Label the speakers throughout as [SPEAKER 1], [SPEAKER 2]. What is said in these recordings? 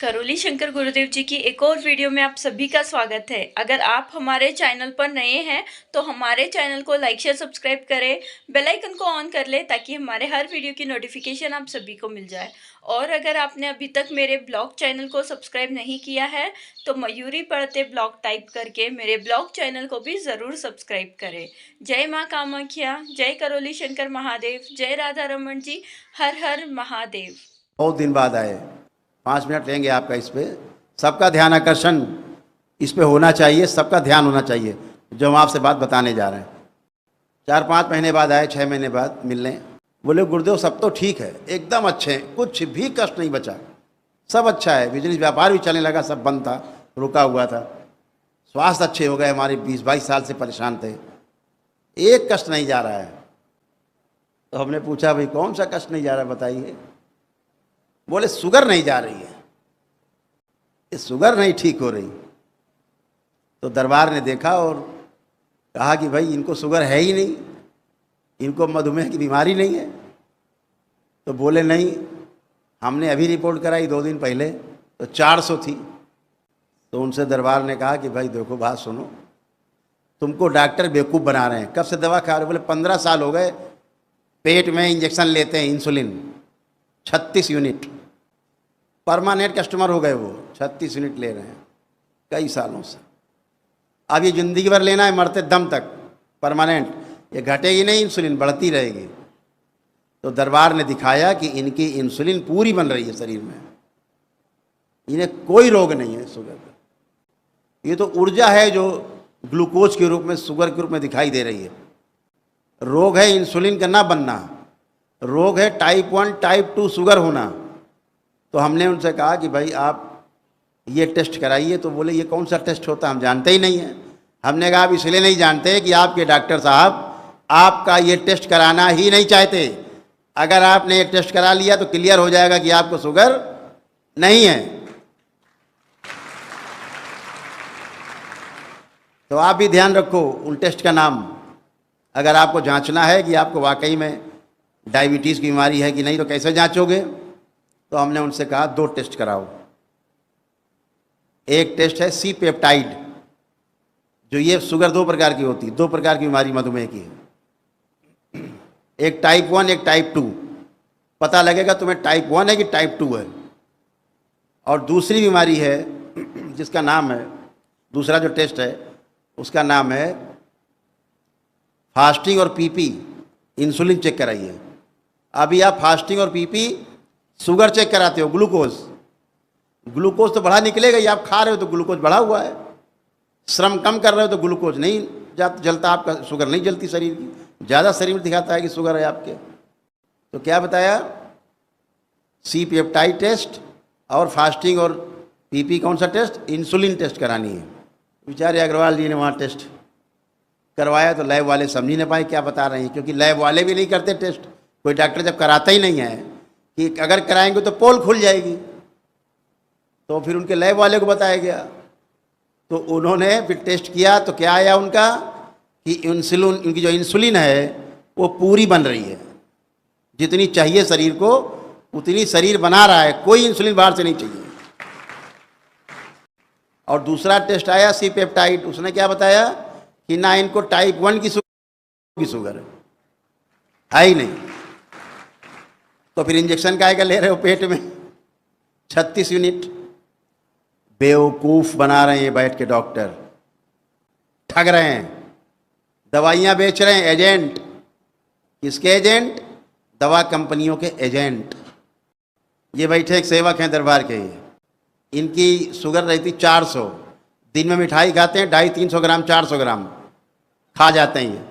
[SPEAKER 1] करोली शंकर गुरुदेव जी की एक और वीडियो में आप सभी का स्वागत है। अगर आप हमारे चैनल पर नए हैं तो हमारे चैनल को लाइक शेयर सब्सक्राइब करें, बेल आइकन को ऑन कर लें ताकि हमारे हर वीडियो की नोटिफिकेशन आप सभी को मिल जाए। और अगर आपने अभी तक मेरे ब्लॉग चैनल को सब्सक्राइब नहीं किया है तो मयूरी पढ़ते ब्लॉग टाइप करके मेरे ब्लॉग चैनल को भी ज़रूर सब्सक्राइब करें। जय माँ कामाख्या, जय करोली शंकर महादेव, जय राधा रमन जी, हर हर महादेव।
[SPEAKER 2] बहुत दिन बाद आए, 5 मिनट लेंगे आपका इस पे। सबका ध्यान आकर्षण इस पे होना चाहिए, सबका ध्यान होना चाहिए जो हम आपसे बात बताने जा रहे हैं। 4-5 महीने बाद आए, 6 महीने बाद मिलने। बोले गुरुदेव सब तो ठीक है, एकदम अच्छे हैं, कुछ भी कष्ट नहीं बचा, सब अच्छा है। बिजनेस व्यापार भी चलने लगा, सब बंद था, रुका हुआ था। स्वास्थ्य अच्छे हो गए, हमारे 20-22 साल से परेशान थे, एक कष्ट नहीं जा रहा है। तो हमने पूछा भाई कौन सा कष्ट नहीं जा रहा है बताइए। बोले शुगर नहीं जा रही है, ये शुगर नहीं ठीक हो रही। तो दरबार ने देखा और कहा कि भाई इनको शुगर है ही नहीं, इनको मधुमेह की बीमारी नहीं है। तो बोले नहीं, हमने अभी रिपोर्ट कराई 2 दिन पहले तो 400 थी। तो उनसे दरबार ने कहा कि भाई देखो बात सुनो, तुमको डॉक्टर बेवकूफ़ बना रहे हैं। कब से दवा खा रहे? बोले 15 साल हो गए, पेट में इंजेक्शन लेते हैं, इंसुलिन 36 यूनिट, परमानेंट कस्टमर हो गए वो, 36 यूनिट ले रहे हैं कई सालों से। अब ये ज़िंदगी भर लेना है, मरते दम तक परमानेंट, ये घटेगी नहीं, इंसुलिन बढ़ती रहेगी। तो दरबार ने दिखाया कि इनकी इंसुलिन पूरी बन रही है शरीर में, इन्हें कोई रोग नहीं है शुगर का। ये तो ऊर्जा है जो ग्लूकोज के रूप में, शुगर के रूप में दिखाई दे रही है। रोग है इंसुलिन का ना बनना, रोग है टाइप 1 टाइप 2 शुगर होना। तो हमने उनसे कहा कि भाई आप ये टेस्ट कराइए। तो बोले ये कौन सा टेस्ट होता है, हम जानते ही नहीं हैं। हमने कहा आप इसलिए नहीं जानते कि आपके डॉक्टर साहब आपका ये टेस्ट कराना ही नहीं चाहते। अगर आपने ये टेस्ट करा लिया तो क्लियर हो जाएगा कि आपको शुगर नहीं है। तो आप भी ध्यान रखो उन टेस्ट का नाम। अगर आपको जांचना है कि आपको वाकई में डायबिटीज़ की बीमारी है कि नहीं, तो कैसे जांचोगे? तो हमने उनसे कहा 2 टेस्ट कराओ। एक टेस्ट है सी पेप्टाइड, जो ये शुगर 2 प्रकार की होती है, 2 प्रकार की बीमारी मधुमेह की है, एक टाइप 1 एक टाइप 2। पता लगेगा तुम्हें टाइप 1 है कि टाइप 2 है। और दूसरी बीमारी है जिसका नाम है, दूसरा जो टेस्ट है उसका नाम है फास्टिंग और पीपी, इंसुलिन चेक कराइए। अभी आप फास्टिंग और पीपी शुगर चेक कराते हो, ग्लूकोज, ग्लूकोज तो बढ़ा निकलेगा ही। आप खा रहे हो तो ग्लूकोज बढ़ा हुआ है, श्रम कम कर रहे हो तो ग्लूकोज नहीं जलता, आपका शुगर नहीं जलती शरीर की, ज़्यादा शरीर में दिखाता है कि शुगर है आपके। तो क्या बताया, सी पेप्टाइड टेस्ट और फास्टिंग और पीपी कौन सा टेस्ट, इंसुलिन टेस्ट करानी है। बेचारे अग्रवाल जी ने वहाँ टेस्ट करवाया तो लैब वाले समझ ही नहीं पाए क्या बता रहे हैं, क्योंकि लैब वाले भी नहीं करते टेस्ट। कोई डॉक्टर जब कराता ही नहीं है कि अगर कराएंगे तो पोल खुल जाएगी, तो फिर उनके लैब वाले को बताया गया। तो उन्होंने फिर टेस्ट किया तो क्या आया उनका कि इंसुलिन, उनकी जो इंसुलिन है वो पूरी बन रही है, जितनी चाहिए शरीर को उतनी शरीर बना रहा है, कोई इंसुलिन बाहर से नहीं चाहिए। और दूसरा टेस्ट आया सी पेप्टाइड, उसने क्या बताया कि ना इनको टाइप 1 की शुगर है ही नहीं। तो फिर इंजेक्शन काहे का ले रहे हो पेट में, 36 यूनिट। बेवकूफ़ बना रहे हैं बैठ के डॉक्टर, ठग रहे हैं, दवाइयाँ बेच रहे हैं, एजेंट। किसके एजेंट? दवा कंपनियों के एजेंट। ये बैठे एक सेवक हैं दरबार के, इनकी शुगर रहती 400, दिन में मिठाई खाते हैं 250-300 ग्राम, 400 ग्राम खा जाते हैं।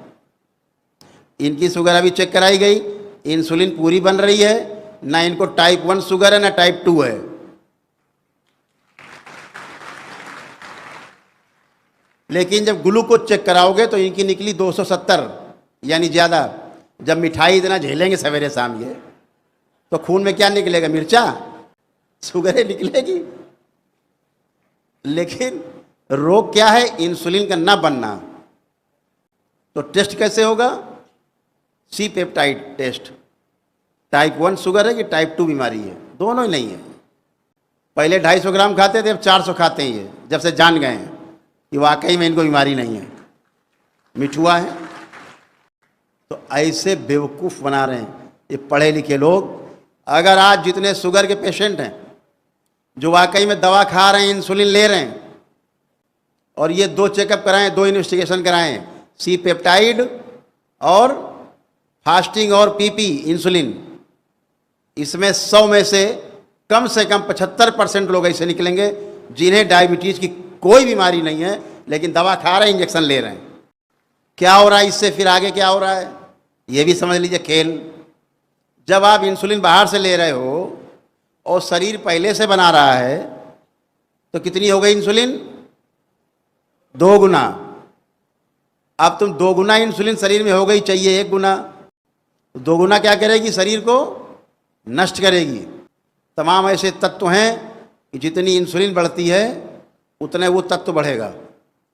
[SPEAKER 2] इनकी शुगर अभी चेक कराई गई, इंसुलिन पूरी बन रही है, ना इनको टाइप 1 शुगर है ना टाइप 2 है। लेकिन जब ग्लूकोज चेक कराओगे तो इनकी निकली 270, यानी ज़्यादा। जब मिठाई इतना झेलेंगे सवेरे शाम ये, तो खून में क्या निकलेगा, मिर्चा, शुगर निकलेगी। लेकिन रोग क्या है, इंसुलिन का ना बनना। तो टेस्ट कैसे होगा, C peptide test, type 1 sugar है कि टाइप 2 बीमारी है, दोनों ही नहीं है। पहले 250 ग्राम खाते थे, अब 400 खाते हैं ये, जब से जान गए हैं कि वाकई में इनको बीमारी नहीं है, मिठुआ है। तो ऐसे बेवकूफ़ बना रहे हैं ये पढ़े लिखे लोग। अगर आज जितने शुगर के पेशेंट हैं जो वाकई में दवा खा रहे हैं, इंसुलिन ले रहे हैं, और ये 2 चेकअप कराएं, 2 इन्वेस्टिगेशन कराएं, सी पेप्टाइड और फास्टिंग और पीपी इंसुलिन, इसमें 100 में से कम 75% लोग ऐसे निकलेंगे जिन्हें डायबिटीज़ की कोई बीमारी नहीं है, लेकिन दवा खा रहे हैं, इंजेक्शन ले रहे हैं। क्या हो रहा है इससे? फिर आगे क्या हो रहा है ये भी समझ लीजिए खेल। जब आप इंसुलिन बाहर से ले रहे हो और शरीर पहले से बना रहा है, तो कितनी हो गई इंसुलिन? 2 गुना। अब तुम 2 गुना इंसुलिन शरीर में हो गई, चाहिए 1 गुना। 2 गुना क्या करेगी? शरीर को नष्ट करेगी। तमाम ऐसे तत्व हैं कि जितनी इंसुलिन बढ़ती है उतने वो तत्व बढ़ेगा,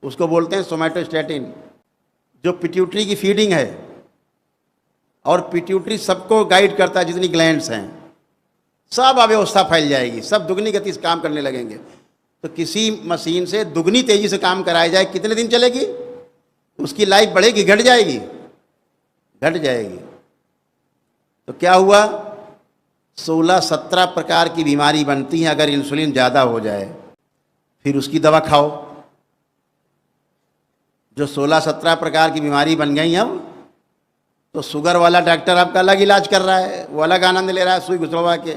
[SPEAKER 2] उसको बोलते हैं सोमैटोस्टैटिन, जो पिट्यूटरी की फीडिंग है। और पिट्यूटरी सबको गाइड करता है, जितनी ग्लैंड्स हैं सब अव्यवस्था फैल जाएगी, सब दुगनी गति से काम करने लगेंगे। तो किसी मशीन से दुगनी तेजी से काम कराया जाए, कितने दिन चलेगी? उसकी लाइफ बढ़ेगी, घट जाएगी? घट जाएगी। तो क्या हुआ? 16-17 प्रकार की बीमारी बनती है अगर इंसुलिन ज़्यादा हो जाए। फिर उसकी दवा खाओ। जो 16-17 प्रकार की बीमारी बन गई अब, तो शुगर वाला डॉक्टर आपका अलग इलाज कर रहा है, वो अलग आनंद ले रहा है सुई घुसवा के।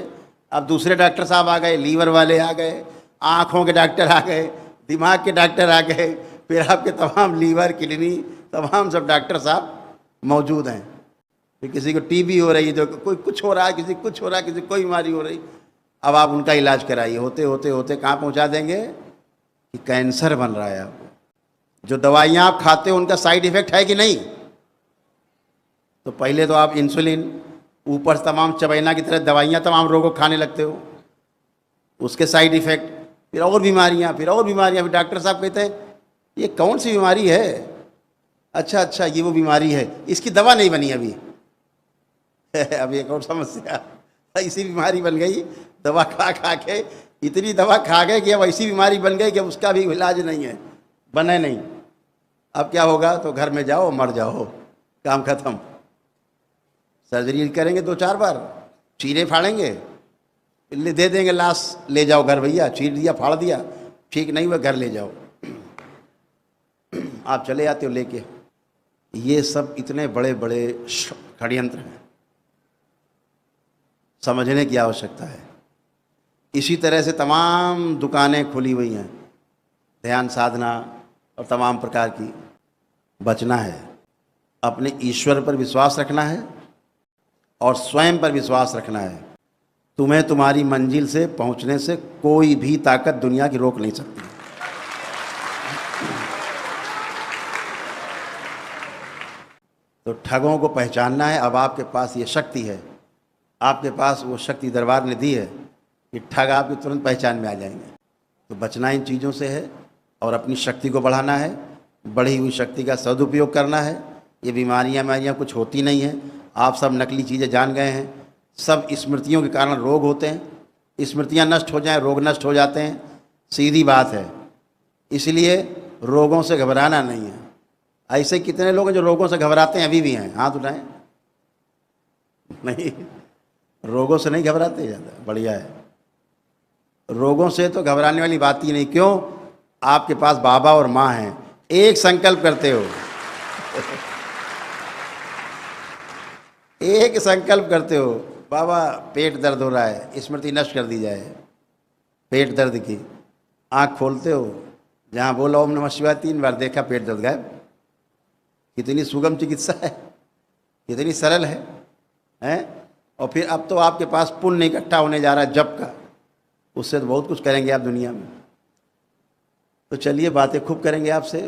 [SPEAKER 2] अब दूसरे डॉक्टर साहब आ गए, लीवर वाले आ गए, आँखों के डॉक्टर आ गए, दिमाग के डॉक्टर आ गए, फिर आपके तमाम लीवर, किडनी, तमाम सब डॉक्टर साहब मौजूद हैं। फिर किसी को टीबी हो रही है, जो कोई कुछ हो रहा है, किसी कुछ हो रहा है, किसी कोई बीमारी हो रही, अब आप उनका इलाज कराइए। होते होते होते कहाँ पहुँचा देंगे कि कैंसर बन रहा है आपको। जो दवाइयाँ आप खाते हो उनका साइड इफ़ेक्ट है कि नहीं? तो पहले तो आप इंसुलिन, ऊपर से तमाम चबैना की तरह दवाइयाँ तमाम रोगों को खाने लगते हो, उसके साइड इफ़ेक्ट, फिर और बीमारियाँ, फिर और बीमारियाँ। फिर डॉक्टर साहब कहते हैं ये कौन सी बीमारी है? अच्छा ये वो बीमारी है, इसकी दवा नहीं बनी अभी। अब एक और समस्या, ऐसी बीमारी बन गई दवा खा खा के, इतनी दवा खा गए कि अब ऐसी बीमारी बन गई कि उसका भी इलाज नहीं है, बने नहीं। अब क्या होगा? तो घर में जाओ, मर जाओ, काम खत्म। सर्जरी करेंगे 2-4 बार, चीरे फाड़ेंगे, दे देंगे लाश, ले जाओ घर, भैया चीर दिया, फाड़ दिया, ठीक नहीं हुआ घर ले जाओ। आप चले आते हो लेके। ये सब इतने बड़े बड़े षड्यंत्र हैं, समझने की आवश्यकता है। इसी तरह से तमाम दुकानें खुली हुई हैं, ध्यान साधना और तमाम प्रकार की। बचना है, अपने ईश्वर पर विश्वास रखना है और स्वयं पर विश्वास रखना है। तुम्हें तुम्हारी मंजिल से पहुंचने से कोई भी ताकत दुनिया की रोक नहीं सकती। तो ठगों को पहचानना है। अब आपके पास ये शक्ति है, आपके पास वो शक्ति दरबार ने दी है कि ठग आपकी तुरंत पहचान में आ जाएंगे। तो बचना इन चीज़ों से है और अपनी शक्ति को बढ़ाना है, बढ़ी हुई शक्ति का सदुपयोग करना है। ये बीमारियाँ कुछ होती नहीं हैं, आप सब नकली चीज़ें जान गए हैं। सब स्मृतियों के कारण रोग होते हैं, स्मृतियाँ नष्ट हो जाएं, रोग नष्ट हो जाते हैं, सीधी बात है। इसलिए रोगों से घबराना नहीं है। ऐसे कितने लोग हैं जो रोगों से घबराते हैं? अभी भी हैं, हाथ उठाएं। नहीं, रोगों से नहीं घबराते ज़्यादा, बढ़िया है। रोगों से तो घबराने वाली बात ही नहीं। क्यों? आपके पास बाबा और माँ हैं, एक संकल्प करते हो, एक संकल्प करते हो, बाबा पेट दर्द हो रहा है, स्मृति नष्ट कर दी जाए पेट दर्द की। आँख खोलते हो, जहाँ बोला ओम नमः शिवाय 3 बार, देखा पेट दर्द गायब। कितनी सुगम चिकित्सा है, कितनी सरल है, हैं? और फिर अब तो आपके पास पुण्य इकट्ठा होने जा रहा है जप का, उससे तो बहुत कुछ करेंगे आप दुनिया में। तो चलिए, बातें खूब करेंगे आपसे,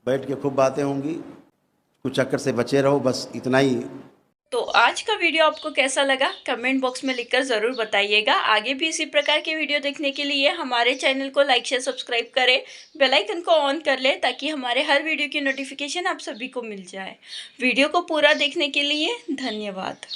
[SPEAKER 2] बैठ के खूब बातें होंगी। कुछ चक्कर से बचे रहो, बस इतना ही।
[SPEAKER 1] तो आज का वीडियो आपको कैसा लगा कमेंट बॉक्स में लिखकर ज़रूर बताइएगा। आगे भी इसी प्रकार के वीडियो देखने के लिए हमारे चैनल को लाइक शेयर सब्सक्राइब करें, बेल आइकन को ऑन कर लें ताकि हमारे हर वीडियो की नोटिफिकेशन आप सभी को मिल जाए। वीडियो को पूरा देखने के लिए धन्यवाद।